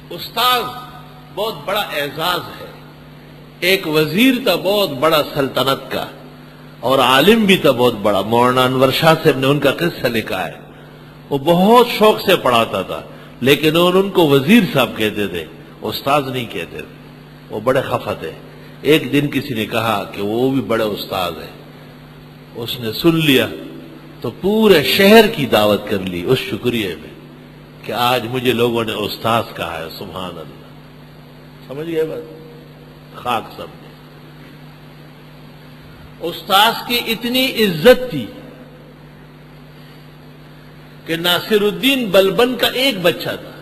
استاد بہت بڑا اعزاز ہے. ایک وزیر تھا بہت بڑا سلطنت کا، اور عالم بھی تھا بہت بڑا. مولانا انور شاہ صاحب نے ان کا قصہ لکھا ہے. وہ بہت شوق سے پڑھاتا تھا، لیکن ان کو وزیر صاحب کہتے تھے، استاد نہیں کہتے تھے. وہ بڑے خفا تھے. ایک دن کسی نے کہا کہ وہ بھی بڑے استاد ہیں. اس نے سن لیا تو پورے شہر کی دعوت کر لی اس شکریہ میں کہ آج مجھے لوگوں نے استاد کہا ہے. سبحان اللہ. سمجھ گئے بات؟ خاک سب نے. استاد کی اتنی عزت تھی کہ ناصر الدین بلبن کا ایک بچہ تھا.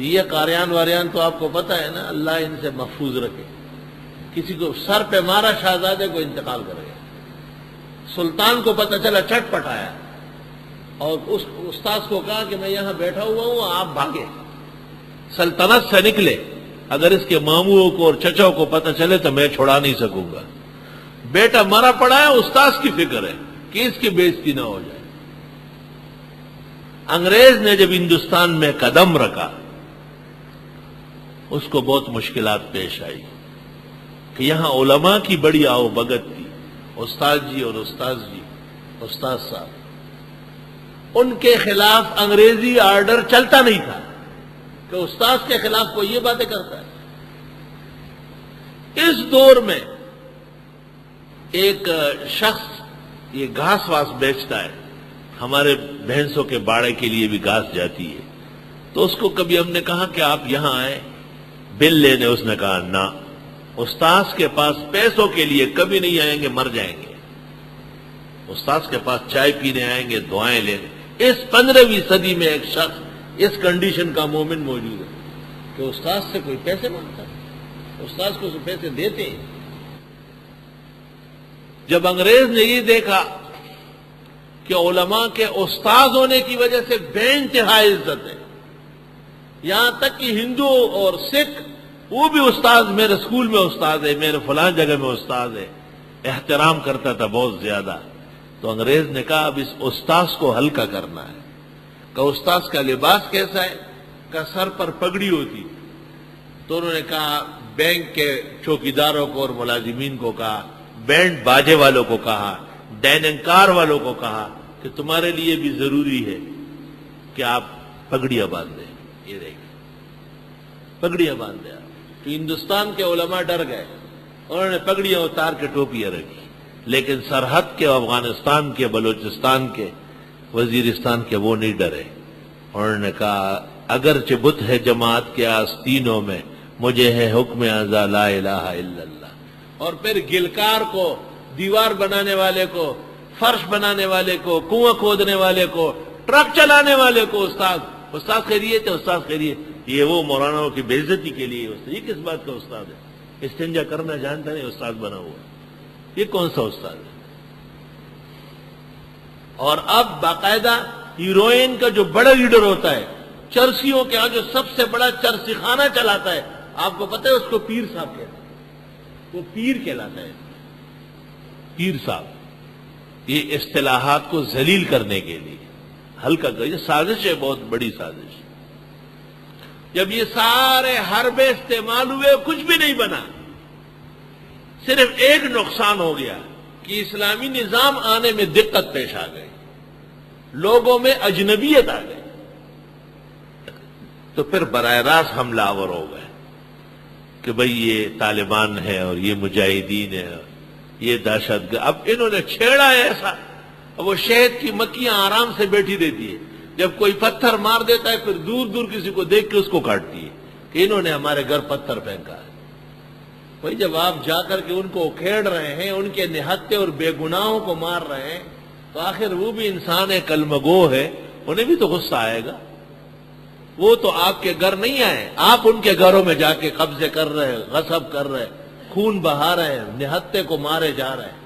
یہ قاریان واریان تو آپ کو پتہ ہے نا، اللہ ان سے محفوظ رکھے. کسی کو سر پہ مارا، شہزادے کو انتقال کر گیا. سلطان کو پتہ چلا، چٹ پٹ آیا اور اس استاذ کو کہا کہ میں یہاں بیٹھا ہوا ہوں، آپ بھاگے، سلطنت سے نکلے. اگر اس کے ماموں کو اور چچاؤں کو پتہ چلے تو میں چھڑا نہیں سکوں گا. بیٹا مرا پڑا ہے، استاذ کی فکر ہے کہ اس کی بےزتی نہ ہو جائے. انگریز نے جب ہندوستان میں قدم رکھا، اس کو بہت مشکلات پیش آئی کہ یہاں علماء کی بڑی آؤ بگت تھی. استاد جی اور استاد جی، استاد صاحب، ان کے خلاف انگریزی آرڈر چلتا نہیں تھا کہ استاد کے خلاف کوئی یہ باتیں کرتا ہے. اس دور میں ایک شخص یہ گھاس واس بیچتا ہے، ہمارے بھینسوں کے باڑے کے لیے بھی گھاس جاتی ہے. تو اس کو کبھی ہم نے کہا کہ آپ یہاں آئے بل لینے. اس نے کہا نہ، استاذ کے پاس پیسوں کے لیے کبھی نہیں آئیں گے، مر جائیں گے. استاذ کے پاس چائے پینے آئیں گے، دعائیں لینے. اس 15ویں صدی میں ایک شخص اس کنڈیشن کا مومن موجود ہے کہ استاذ سے کوئی پیسے مانگتا ہے، استاذ کو پیسے دیتے ہیں. جب انگریز نے یہ دیکھا کہ علماء کے استاد ہونے کی وجہ سے بے انتہا عزت ہے، یہاں تک کہ ہندو اور سکھ وہ بھی استاد، میرے اسکول میں استاد ہے، میرے فلان جگہ میں استاد ہے، احترام کرتا تھا بہت زیادہ. تو انگریز نے کہا اب اس استاذ کو ہلکا کرنا ہے. کہ استاذ کا لباس کیسا ہے؟ کہ سر پر پگڑی ہوتی. تو انہوں نے کہا بینک کے چوکیداروں کو اور ملازمین کو کہا، بینڈ باجے والوں کو کہا، ڈیننکار والوں کو کہا کہ تمہارے لیے بھی ضروری ہے کہ آپ پگڑیاں باندھ دیں. یہ دیکھیں، پگڑیاں باندھ دیں. تو ہندوستان کے علماء ڈر گئے، انہوں نے پگڑیاں اتار کے ٹوپیاں رکھی. لیکن سرحد کے، افغانستان کے، بلوچستان کے، وزیرستان کے وہ نہیں ڈرے. انہوں نے کہا اگرچہ بت ہے جماعت کے آستینوں میں، مجھے ہے حکم ازا لا الہ الا اللہ. اور پھر گلکار کو، دیوار بنانے والے کو، فرش بنانے والے کو، کنواں کھودنے والے کو، ٹرک چلانے والے کو استاد خیریت ہے، استاد خیریت. یہ وہ مولاناؤں کی بے عزتی کے لیے یہ کس بات کا استاد ہے؟ استنجا کرنا جانتا نہیں، استاد بنا ہوا. یہ کون سا استاد ہے؟ اور اب باقاعدہ ہیروئن کا جو بڑا لیڈر ہوتا ہے، چرسیوں کے ہاں جو سب سے بڑا چرسی خانہ چلاتا ہے، آپ کو پتہ ہے اس کو پیر صاحب کہتے ہیں. وہ پیر کہلاتا ہے، پیر صاحب. یہ اصطلاحات کو ذلیل کرنے کے لیے ہلکا کر، یہ سازش ہے، بہت بڑی سازش. جب یہ سارے حربے استعمال ہوئے کچھ بھی نہیں بنا. صرف ایک نقصان ہو گیا کہ اسلامی نظام آنے میں دقت پیش آ گئی، لوگوں میں اجنبیت آ گئی. تو پھر براہ راست حملہ آور ہو گئے کہ بھئی یہ طالبان ہے اور یہ مجاہدین ہے، یہ دہشت گرد. اب انہوں نے چھیڑا ہے ایسا. اب وہ شہد کی مکھیاں آرام سے بیٹھی رہتی ہے، جب کوئی پتھر مار دیتا ہے پھر دور دور کسی کو دیکھ کے اس کو کاٹتی ہے کہ انہوں نے ہمارے گھر پتھر پھینکا ہے. بھئی جب آپ جا کر کے ان کو کھیڑ رہے ہیں، ان کے نہتے اور بے گناہوں کو مار رہے ہیں، تو آخر وہ بھی انسان ہے، کلمہ گو ہے، انہیں بھی تو غصہ آئے گا. وہ تو آپ کے گھر نہیں آئے، آپ ان کے گھروں میں جا کے قبضے کر رہے، غصب کر رہے، خون بہا رہے ہیں، نہتے کو مارے جا رہے ہیں.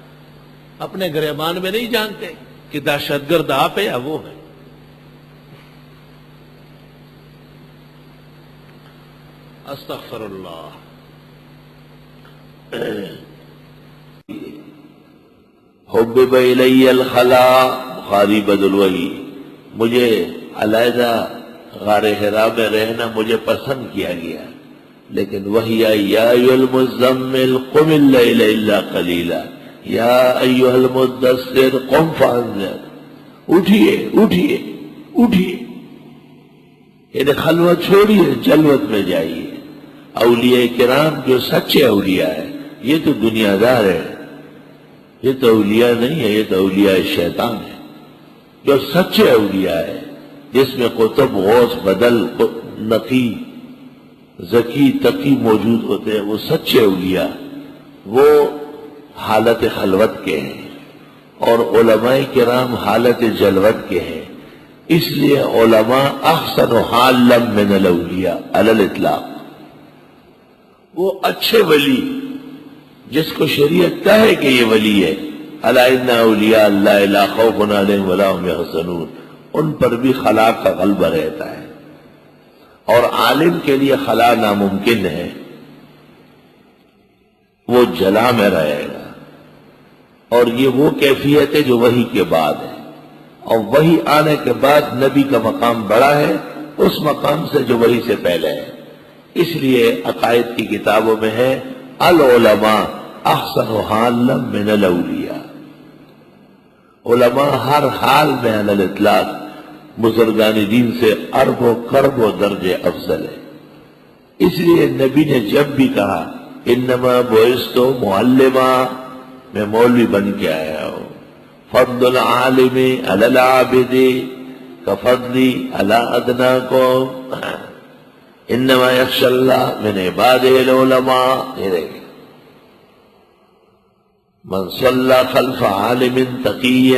اپنے گریبان میں نہیں جانتے کہ دہشت گرد آپ ہے یا وہ ہے. استغفر اللہ. حبب الی الخلا، بخاری بدل وحی، مجھے علیحدہ غار حرا میں رہنا مجھے پسند کیا گیا، لیکن وہی آئی یا ایھا المزمل قم اللیل الا قلیلا یا ایھا المدثر قم فانذر، اٹھیے اٹھیے اٹھیے، یعنی خلوت چھوڑیے، جلوت میں جائیے۔ اولیاء کرام جو سچے اولیاء ہیں یہ تو دنیا دار ہے، یہ تو اولیاء نہیں ہے، یہ تو اولیاء شیطان ہے۔ جو سچے اولیاء ہے جس میں قطب غوث بدل نقی ذکی تقی موجود ہوتے ہیں، وہ سچے اولیاء وہ حالت خلوت کے ہیں، اور علماء کرام حالت جلوت کے ہیں۔ اس لیے علماء احسن حالا من الاولیاء علی الاطلاق، وہ اچھے ولی جس کو شریعت کہے کہ یہ ولی ہے، الا ان اولیاء اللہ لا خوف علیہم ولا هم یحزنون، ان پر بھی خلا کا غلبہ رہتا ہے۔ اور عالم کے لیے خلا ناممکن ہے، وہ جلا میں رہے گا، اور یہ وہ کیفیت ہے جو وحی کے بعد ہے، اور وحی آنے کے بعد نبی کا مقام بڑا ہے اس مقام سے جو وحی سے پہلے ہے۔ اس لیے عقائد کی کتابوں میں ہے العلماء احسن حالا من الاولیاء، علماء ہر حال میں علی الاطلاق بزرگان دین سے ارب و کرب و درجے افضل ہے۔ اس لیے نبی نے جب بھی کہا انما بعثت معلما، میں مولوی بن کے آیا ہوں، فضل العالم علی العابد کفضلی علی ادناکم، انما یخشی اللہ من عبادہ العلماء۔ من صلی خلف عالم تقی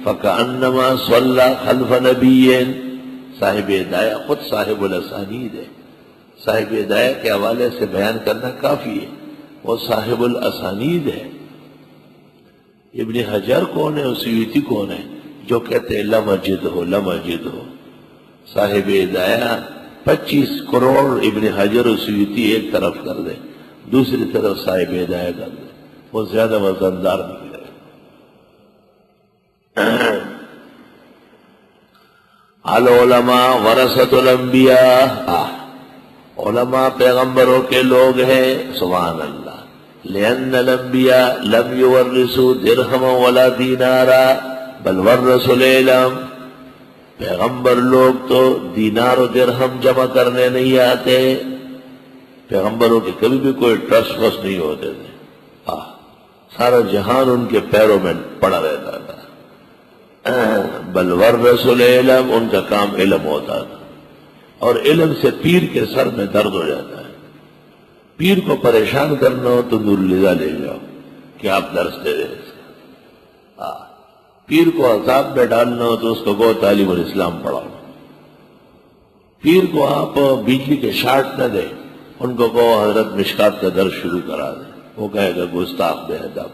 فکأنما صلی خلف نبی، صاحب ہدایہ خود صاحب الاسانید ہے، صاحب ہدایہ کے حوالے سے بیان کرنا کافی ہے، وہ صاحب الاسانید ہے۔ ابن حجر کون ہے، سیوطی کون ہے جو کہتے ہیں لم اجد ہو لم اجد ہو؟ صاحب ہدایہ 25 کروڑ ابن حجر و سیوطی ایک طرف کر دے، دوسری طرف صاحب ہدایہ کر دے، وہ زیادہ وزندار نکلے۔ العلماء ورثۃ الانبیاء، علماء پیغمبروں کے لوگ ہیں، سبحان اللہ۔ لأن الانبیاء لم یورثوا درہما ولا دینارا بل ورثوا العلم، پیغمبر لوگ تو دینار و درہم جمع کرنے نہیں آتے، پیغمبروں کے کبھی بھی کوئی ٹرسٹ وسٹ نہیں ہوتے تھے، سارا جہان ان کے پیروں میں پڑا رہتا تھا۔ بل ورثوا العلم، ان کا کام علم ہوتا تھا، اور علم سے پیر کے سر میں درد ہو جاتا ہے۔ پیر کو پریشان کرنا ہو تو نور الہدیٰ لے جاؤ کہ آپ درس دے دیں، پیر کو عذاب میں ڈالنا ہو تو اس کو گو تعلیم الاسلام پڑھاؤ، پیر کو آپ بجلی کے شارٹ نہ دیں، ان کو کہو حضرت مشکات کا درس شروع کرا دیں، وہ کہے گا گستاخ بے ادب،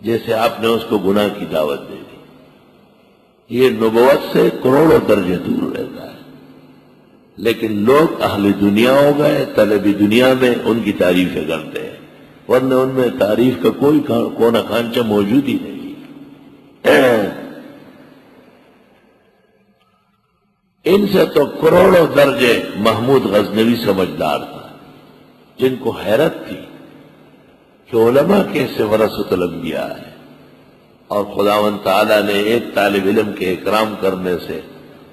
جیسے آپ نے اس کو گناہ کی دعوت دے دی۔ یہ نبوت سے کروڑوں درجے دور رہتا ہے، لیکن لوگ اہل دنیا ہو گئے، طلبی دنیا میں ان کی تعریفیں کرتے ہیں، ورنہ ان میں تعریف کا کوئی کونا کانچہ موجود ہی نہیں۔ ان سے تو کروڑوں درجے محمود غزنوی سمجھدار تھا، جن کو حیرت تھی کہ علماء کیسے ورثۃ الانبیاء ہے، اور خداوند تعالیٰ نے ایک طالب علم کے اکرام کرنے سے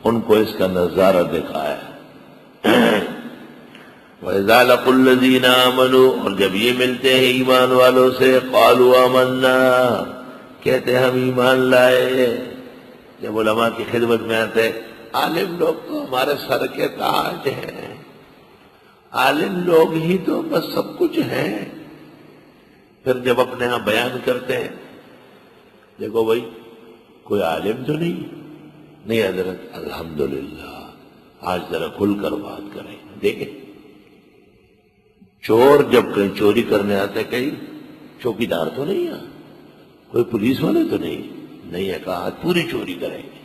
ان کو اس کا نظارہ دکھایا۔ وَإِذَا لَقُوا الَّذِينَ آمَنُوا، اور جب یہ ملتے ہیں ایمان والوں سے، قَالُوا آمَنَّا، کہتے ہم ایمان لائے۔ جب علماء کی خدمت میں آتے ہیں، عالم لوگ تو ہمارے سر کے تاج ہیں، عالم لوگ ہی تو بس سب کچھ ہیں۔ پھر جب اپنے ہاں بیان کرتے ہیں، دیکھو بھائی کوئی عالم تو نہیں حضرت الحمدللہ، آج ذرا کھل کر بات کریں۔ دیکھیں چور جب کہیں چوری کرنے آتے، کہیں چوکی دار تو نہیں ہے، کوئی پولیس والے تو نہیں ہے، کہا آج پوری چوری کریں گے،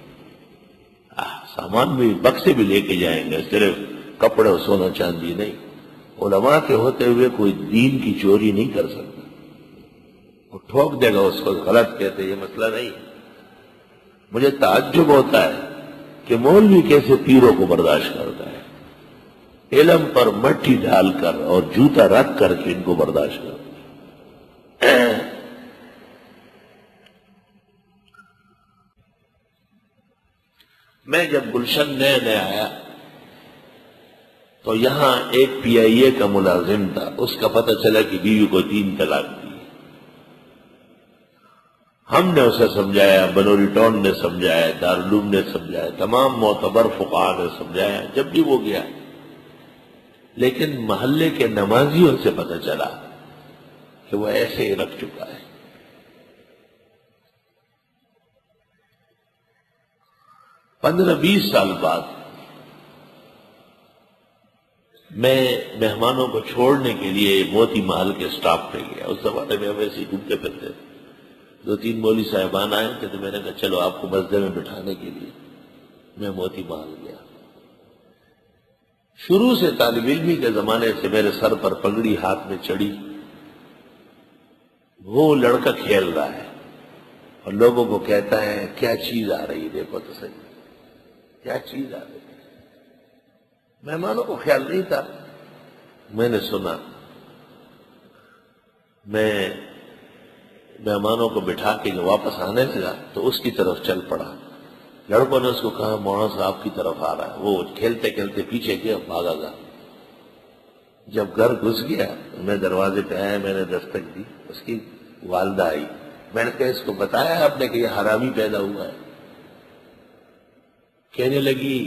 سامان بھی بکسے بھی لے کے جائیں گے، صرف کپڑے اور سونا چاندی نہیں۔ علماء کے ہوتے ہوئے کوئی دین کی چوری نہیں کر سکتا، وہ ٹھوک دے گا اس کو، غلط کہتے یہ مسئلہ نہیں۔ مجھے تعجب ہوتا ہے کہ مولوی کیسے پیروں کو برداشت کرتا ہے، علم پر مٹی ڈال کر اور جوتا رکھ کر کے ان کو برداشت کرتا ہے۔ میں جب گلشن نئے نئے آیا تو یہاں ایک پی آئی اے کا ملازم تھا، اس کا پتہ چلا کہ بیوی کو 3 طلاق دی۔ ہم نے اسے سمجھایا، بنوری ٹاؤن نے سمجھایا، دارالعلوم نے سمجھایا، تمام معتبر فقہاء نے سمجھایا جب بھی وہ گیا، لیکن محلے کے نمازیوں سے پتہ چلا کہ وہ ایسے ہی رکھ چکا ہے۔ 15-20 سال بعد میں مہمانوں کو چھوڑنے کے لیے موتی محل کے سٹاپ پہ گیا۔ اس زمانے میں ہم ایسے ہی گھومتے پھرتے تھے۔ 2-3 مولوی صاحبان آئے تھے تو میں نے کہا چلو آپ کو مسجد میں بٹھانے کے لیے میں موتی محل گیا۔ شروع سے طالب علمی کے زمانے سے میرے سر پر پگڑی ہاتھ میں چڑھی، وہ لڑکا کھیل رہا ہے اور لوگوں کو کہتا ہے کیا چیز آ رہی ہے، دیکھو تو صحیح کیا چیز آ رہی ہے۔ مہمانوں کو خیال نہیں تھا، میں نے سنا، میں مہمانوں کو بٹھا کے جو واپس آنے لگا تو اس کی طرف چل پڑا۔ لڑکوں نے اس کو کہا مولانا صاحب کی طرف آ رہا ہے، وہ کھیلتے کھیلتے پیچھے گیا، بھاگا گا۔ جب گھر گھس گیا میں دروازے پہ آیا، میں نے دستک دی، اس کی والدہ آئی، میں نے کہا اس کو بتایا آپ نے کہ یہ حرامی پیدا ہوا ہے؟ کہنے لگی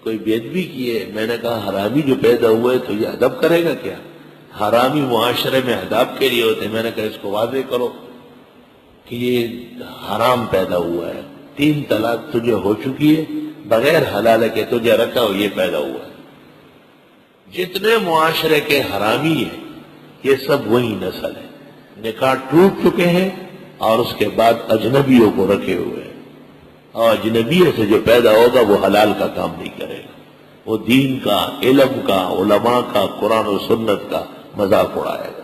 کوئی بے ادبی کی ہے۔ میں نے کہا حرامی جو پیدا ہوا ہے تو یہ ادب کرے گا کیا؟ حرامی معاشرے میں ادب کے لیے ہوتے ہیں۔ میں نے کہا اس کو واضح کرو کہ یہ حرام پیدا ہوا ہے، 3 طلاق تجھے ہو چکی ہے، بغیر حلال کے تجھے رکھا ہو، یہ پیدا ہوا ہے۔ جتنے معاشرے کے حرامی ہیں یہ سب وہی نسل ہے، نکاح ٹوٹ چکے ہیں اور اس کے بعد اجنبیوں کو رکھے ہوئے ہیں، اور اجنبی سے جو پیدا ہوگا وہ حلال کا کام نہیں کرے گا، وہ دین کا، علم کا، علماء کا، قرآن و سنت کا مذاق اڑائے گا۔